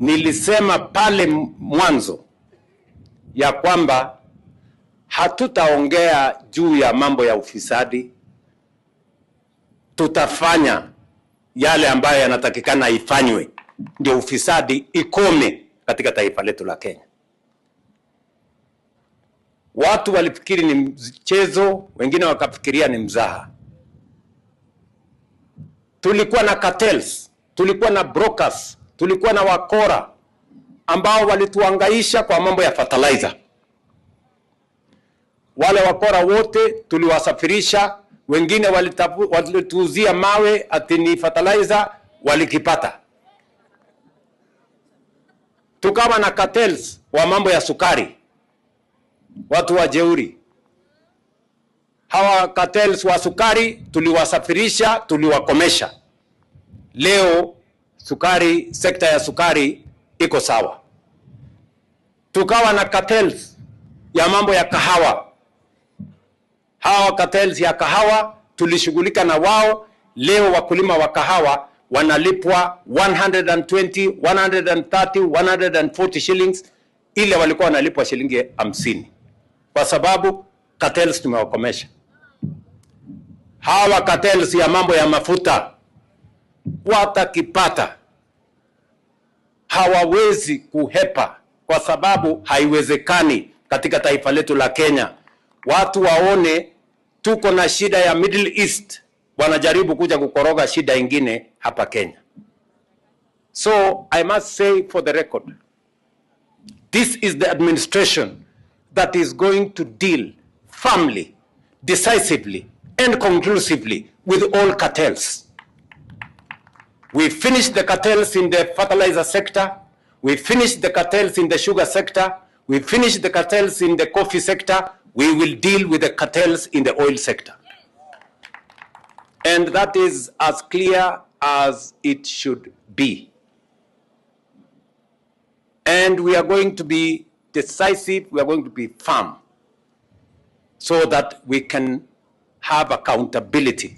Nilisema pale mwanzo ya kwamba hatutaongea juu ya mambo ya ufisadi, tutafanya yale ambayo yanatakikana ifanywe ndio ufisadi ikome katika taifa letu la Kenya. Watu walifikiri ni mchezo, wengine wakafikiria ni mzaha. Tulikuwa na cartels, tulikuwa na brokers, tulikuwa na wakora ambao walituangaisha kwa mambo ya fertilizer. Wale wakora wote tuliwasafirisha, wengine walituuzia mawe ati ni fertilizer, walikipata. Tukawa na cartels wa mambo ya sukari, watu wa jeuri. Hawa cartels wa sukari tuliwasafirisha, tuliwakomesha. Leo sukari, sekta ya sukari iko sawa. Tukawa na cartels ya mambo ya kahawa. Hawa cartels ya kahawa tulishughulika na wao. Leo wakulima wa kahawa wanalipwa 120, 130, 140 shillings, ile walikuwa wanalipwa shilingi 50, kwa sababu cartels tumewakomesha. Hawa cartels ya mambo ya mafuta watakipata, hawawezi kuhepa, kwa sababu haiwezekani katika taifa letu la Kenya watu waone tuko na shida ya Middle East, wanajaribu kuja kukoroga shida ingine hapa Kenya. So I must say for the record, this is the administration that is going to deal firmly, decisively and conclusively with all cartels. We finished the cartels in the fertilizer sector, we finished the cartels in the sugar sector, we finished the cartels in the coffee sector. We will deal with the cartels in the oil sector. And that is as clear as it should be. And we are going to be decisive, we are going to be firm, so that we can have accountability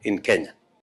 in Kenya.